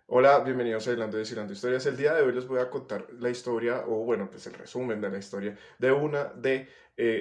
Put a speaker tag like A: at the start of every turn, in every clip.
A: Hola, bienvenidos a Hablando de Descifrando Historias. El día de hoy les voy a contar la historia, o bueno, pues el resumen de la historia de una de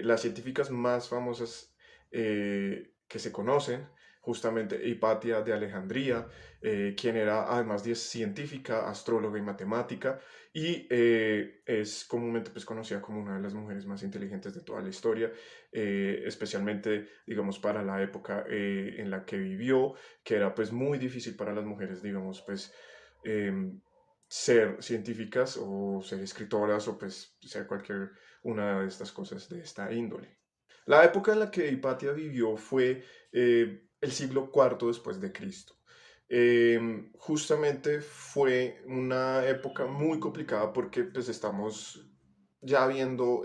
A: las científicas más famosas que se conocen, justamente Hipatia de Alejandría, quien era además de científica, astróloga y matemática, y es comúnmente pues conocida como una de las mujeres más inteligentes de toda la historia, especialmente, digamos, para la época en la que vivió, que era pues muy difícil para las mujeres, digamos, pues em, ser científicas o ser escritoras o pues ser cualquier una de estas cosas de esta índole. La época en la que Hipatia vivió fue el siglo cuarto después de Cristo. Justamente fue una época muy complicada porque pues estamos ya viendo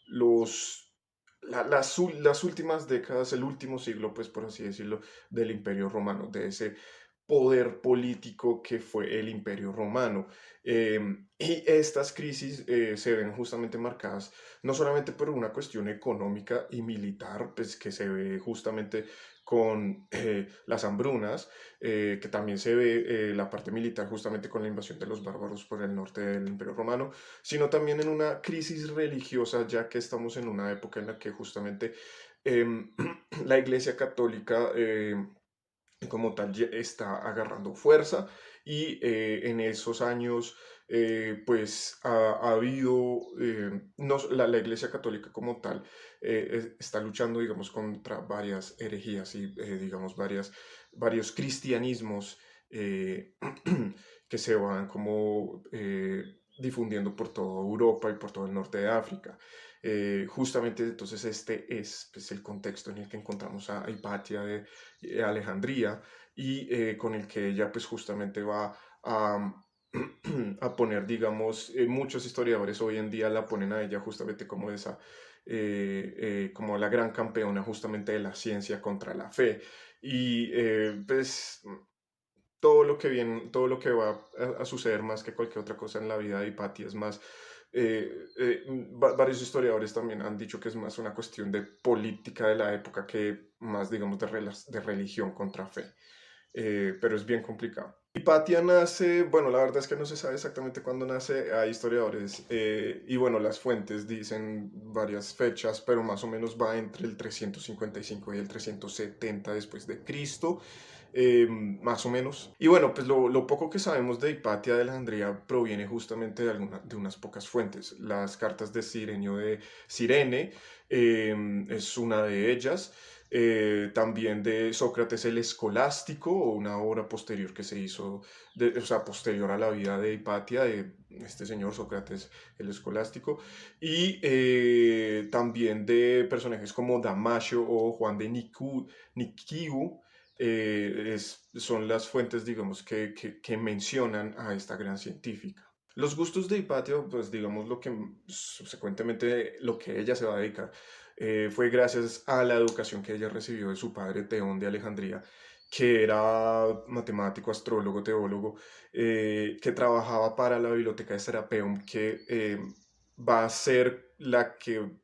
A: los, las últimas décadas, el último siglo, pues por así decirlo, del Imperio Romano, de ese poder político que fue el Imperio Romano. Y estas crisis se ven justamente marcadas no solamente por una cuestión económica y militar, pues que se ve justamente con las hambrunas, que también se ve la parte militar justamente con la invasión de los bárbaros por el norte del Imperio Romano, sino también en una crisis religiosa, ya que estamos en una época en la que justamente eh, la Iglesia Católica como tal está agarrando fuerza y en esos años pues ha habido, no, la Iglesia Católica como tal está luchando digamos contra varias herejías y digamos varios cristianismos eh, que se van como difundiendo por toda Europa y por todo el norte de África. Justamente entonces este es pues, el contexto en el que encontramos a Hipatia de Alejandría y con el que ella pues justamente va a, a poner, digamos, muchos historiadores hoy en día la ponen a ella justamente como esa, como la gran campeona justamente de la ciencia contra la fe. Y pues todo lo que va a suceder más que cualquier otra cosa en la vida de Hipatia es más, varios historiadores también han dicho que es más una cuestión de política de la época que más, digamos, de religión contra fe. Pero es bien complicado. Hipatia nace, bueno, la verdad es que no se sabe exactamente cuándo nace, hay historiadores y bueno, las fuentes dicen varias fechas, pero más o menos va entre el 355 y el 370 después de Cristo, más o menos. Y bueno, pues lo poco que sabemos de Hipatia de Alejandría proviene justamente de unas pocas fuentes. Las cartas de Sirenio de Cirene es una de ellas, también de Sócrates el Escolástico, o una obra posterior que se hizo, o sea, posterior a la vida de Hipatia, de este señor Sócrates el Escolástico, y también de personajes como Damasio o Juan de Nikiu, son las fuentes, digamos, que mencionan a esta gran científica. Los gustos de Hipatia, pues digamos lo que subsecuentemente lo que ella se va a dedicar, fue gracias a la educación que ella recibió de su padre Teón de Alejandría, que era matemático, astrólogo, teólogo, que trabajaba para la biblioteca de Serapeum, que va a ser la que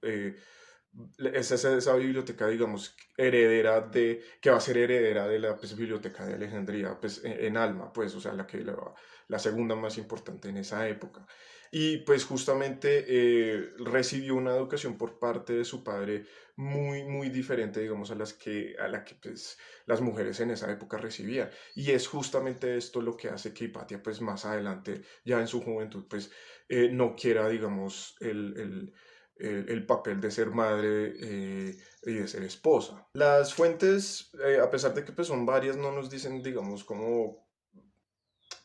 A: esa biblioteca, digamos, heredera que va a ser heredera de la pues, biblioteca de Alejandría, pues en Alma, pues, o sea, la segunda más importante en esa época. Y pues justamente recibió una educación por parte de su padre muy, muy diferente, digamos, a la que pues, las mujeres en esa época recibían. Y es justamente esto lo que hace que Hipatia, pues más adelante, ya en su juventud, pues no quiera, digamos, el papel de ser madre y de ser esposa. Las fuentes, a pesar de que pues, son varias, no nos dicen, digamos, como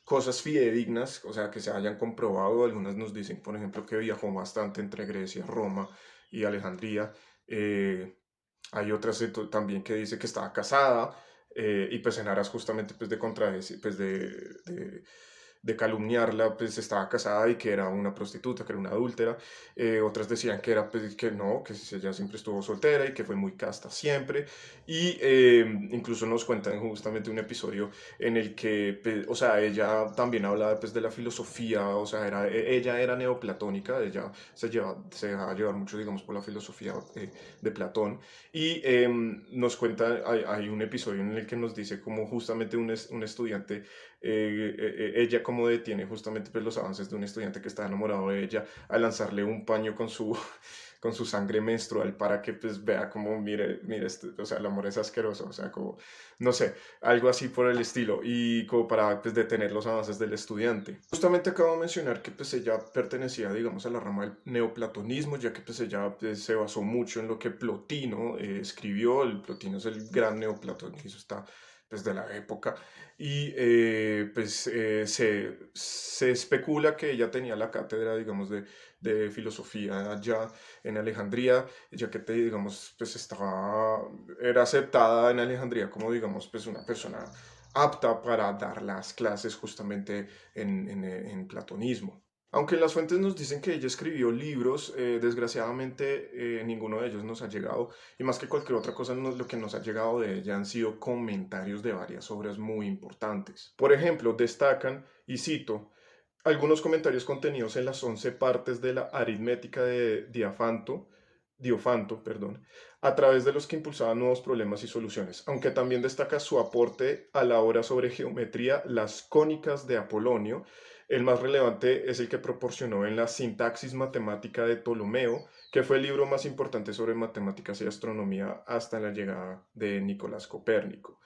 A: cosas fidedignas, o sea, que se hayan comprobado. Algunas nos dicen, por ejemplo, que viajó bastante entre Grecia, Roma y Alejandría. Hay otras también que dice que estaba casada y pues en aras justamente pues de contradecir, pues de calumniarla, pues estaba casada y que era una prostituta, que era una adúltera. Otras decían que era, pues, que no, que ella siempre estuvo soltera y que fue muy casta siempre. Y incluso nos cuentan justamente un episodio en el que, pues, o sea, ella también hablaba pues de la filosofía, o sea, ella era neoplatónica, ella se dejaba llevar mucho, digamos, por la filosofía de Platón. Y nos cuenta, hay un episodio en el que nos dice como justamente un estudiante, ella como detiene justamente pues, los avances de un estudiante que está enamorado de ella, a lanzarle un paño con su, con su sangre menstrual para que pues vea como, mire, o sea, el amor es asqueroso, o sea, como, no sé, algo así por el estilo, y como para pues detener los avances del estudiante. Justamente acabo de mencionar que pues ella pertenecía, digamos, a la rama del neoplatonismo, ya que pues ella pues, se basó mucho en lo que Plotino escribió. El Plotino es el gran neoplatonismo, está pues de la época, y se especula que ella tenía la cátedra, digamos, de filosofía allá en Alejandría, ya que digamos, pues era aceptada en Alejandría como, digamos, pues una persona apta para dar las clases justamente en platonismo. Aunque las fuentes nos dicen que ella escribió libros, desgraciadamente ninguno de ellos nos ha llegado, y más que cualquier otra cosa, lo que nos ha llegado de ella han sido comentarios de varias obras muy importantes. Por ejemplo, destacan, y cito, algunos comentarios contenidos en las 11 partes de la aritmética de Diofanto, perdón, a través de los que impulsaban nuevos problemas y soluciones, aunque también destaca su aporte a la obra sobre geometría, las cónicas de Apolonio. El más relevante es el que proporcionó en la Sintaxis Matemática de Ptolomeo, que fue el libro más importante sobre matemáticas y astronomía hasta la llegada de Nicolás Copérnico.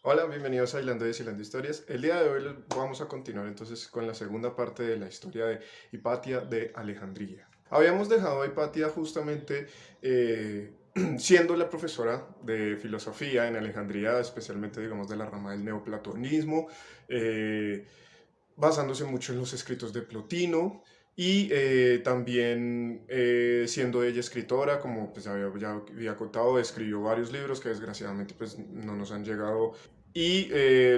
A: Hola, bienvenidos a Hilando Historias. El día de hoy vamos a continuar entonces con la segunda parte de la historia de Hipatia de Alejandría. Habíamos dejado a Hipatia justamente siendo la profesora de filosofía en Alejandría, especialmente digamos de la rama del neoplatonismo, eh, basándose mucho en los escritos de Plotino, y también siendo ella escritora, como pues ya había contado, escribió varios libros que desgraciadamente pues no nos han llegado. Y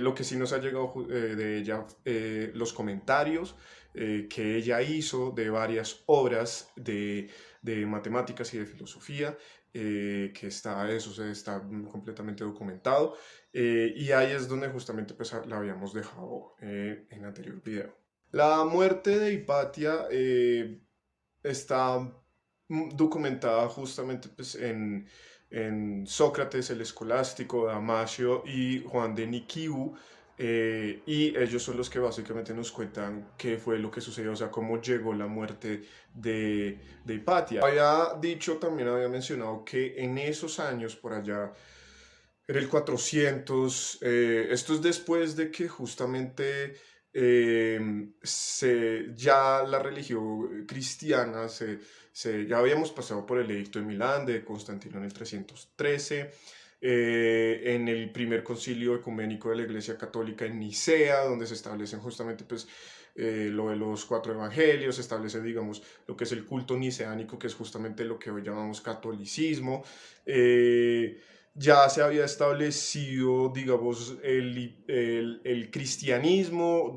A: lo que sí nos ha llegado de ella, los comentarios que ella hizo de varias obras de matemáticas y de filosofía, que eso se está completamente documentado. Y ahí es donde justamente pues, la habíamos dejado en el anterior video. La muerte de Hipatia está documentada justamente pues, en Sócrates, el Escolástico, Damasio y Juan de Nikiu. Y ellos son los que básicamente nos cuentan qué fue lo que sucedió, o sea, cómo llegó la muerte de Hipatia. Había mencionado que en esos años, por allá, en el 400, esto es después de que justamente ya la religión cristiana, ya habíamos pasado por el edicto de Milán de Constantino en el 313, en el primer concilio ecuménico de la Iglesia Católica en Nicea, donde se establecen justamente pues, lo de los cuatro evangelios, se establece, digamos, lo que es el culto niceánico, que es justamente lo que hoy llamamos catolicismo. Ya se había establecido, digamos, el cristianismo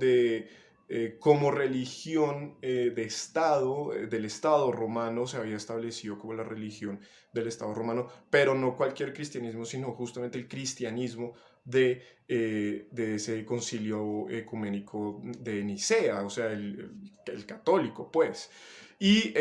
A: como religión de Estado, del Estado romano, se había establecido como la religión del Estado romano, pero no cualquier cristianismo, sino justamente el cristianismo de ese concilio ecuménico de Nicea, o sea, el católico, pues. Y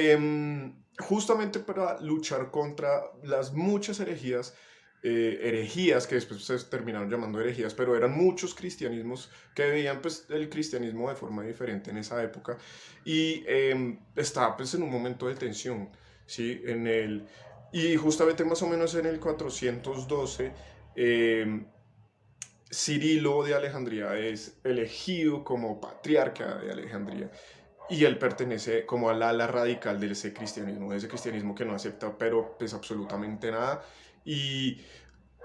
A: justamente para luchar contra las muchas herejías que después se terminaron llamando herejías, pero eran muchos cristianismos que veían pues, el cristianismo de forma diferente en esa época, y estaba pues, en un momento de tensión, ¿sí? Y justamente más o menos en el 412, eh, Cirilo de Alejandría es elegido como patriarca de Alejandría, y él pertenece como al ala radical de ese cristianismo que no acepta, pero pues absolutamente nada, y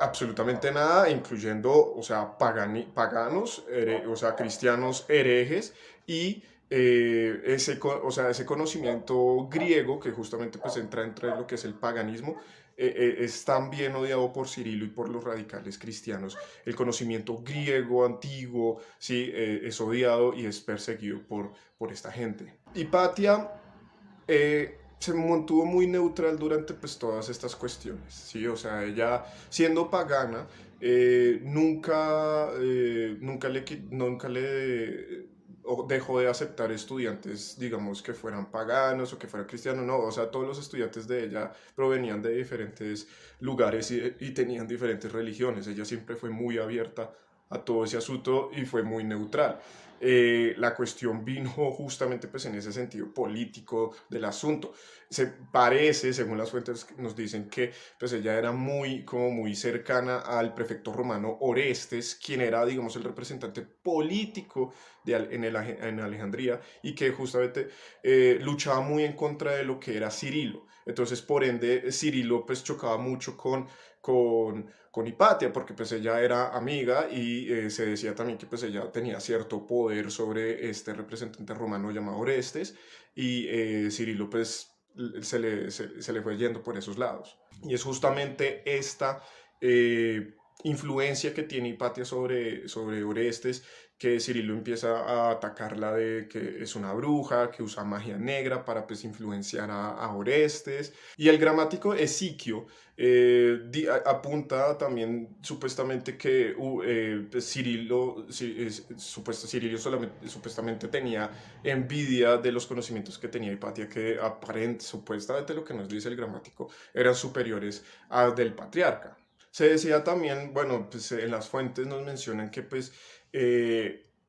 A: absolutamente nada, incluyendo, o sea, paganos, o sea, cristianos herejes, y o sea, ese conocimiento griego, que justamente pues entra entre lo que es el paganismo, es también odiado por Cirilo y por los radicales cristianos. El conocimiento griego antiguo, sí, es odiado y es perseguido por esta gente. Hipatia se mantuvo muy neutral durante pues todas estas cuestiones, ¿sí? O sea, ella siendo pagana, nunca le dejó de aceptar estudiantes, digamos, que fueran paganos o que fueran cristianos, no, o sea, todos los estudiantes de ella provenían de diferentes lugares y tenían diferentes religiones, ella siempre fue muy abierta a todo ese asunto y fue muy neutral. La cuestión vino justamente pues en ese sentido político del asunto. Se parece, según las fuentes nos dicen que pues ella era como muy cercana al prefecto romano Orestes, quien era digamos el representante político en Alejandría y que justamente luchaba muy en contra de lo que era Cirilo. Entonces, por ende, Cirilo pues chocaba mucho con Hipatia, porque pues ella era amiga y se decía también que pues ella tenía cierto poder sobre este representante romano llamado Orestes y Cirilo pues se le fue yendo por esos lados. Y es justamente esta influencia que tiene Hipatia sobre Orestes que Cirilo empieza a atacarla de que es una bruja, que usa magia negra para pues influenciar a Orestes. Y el gramático Esiquio apunta también supuestamente que pues, Cirilio supuestamente tenía envidia de los conocimientos que tenía Hipatia, que supuestamente lo que nos dice el gramático eran superiores al del patriarca. Se decía también, bueno, pues en las fuentes nos mencionan que pues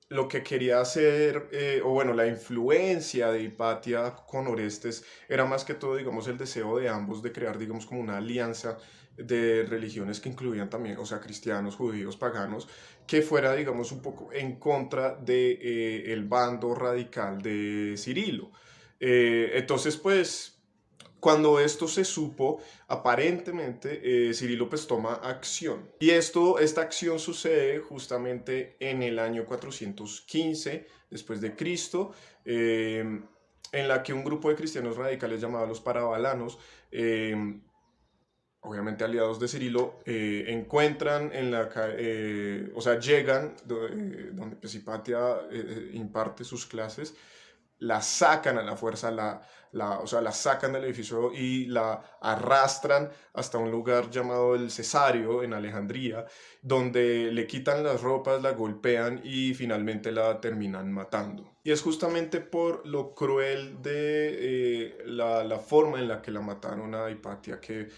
A: lo que quería hacer, o bueno, la influencia de Hipatia con Orestes era más que todo, digamos, el deseo de ambos de crear, digamos, como una alianza de religiones que incluían también, o sea, cristianos, judíos, paganos, que fuera, digamos, un poco en contra de, el bando radical de Cirilo. Entonces, pues, cuando esto se supo, aparentemente Cirilo pues toma acción. Y esta acción sucede justamente en el año 415 después de Cristo, en la que un grupo de cristianos radicales llamados los parabalanos, obviamente aliados de Cirilo, encuentran o sea, llegan donde pues, Hipatia imparte sus clases, la sacan a la fuerza, o sea, la sacan del edificio y la arrastran hasta un lugar llamado el Cesario, en Alejandría, donde le quitan las ropas, la golpean y finalmente la terminan matando. Y es justamente por lo cruel de la forma en la que la mataron a Hipatia que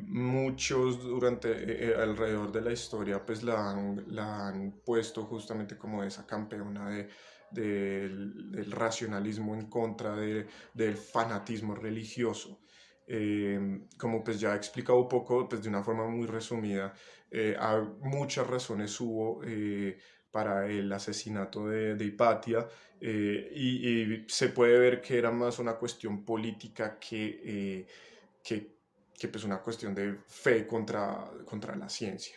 A: muchos alrededor de la historia pues la han puesto justamente como esa campeona del racionalismo en contra del fanatismo religioso. Como pues ya he explicado un poco, pues de una forma muy resumida, muchas razones hubo para el asesinato de Hipatia y se puede ver que era más una cuestión política que, que pues una cuestión de fe contra la ciencia.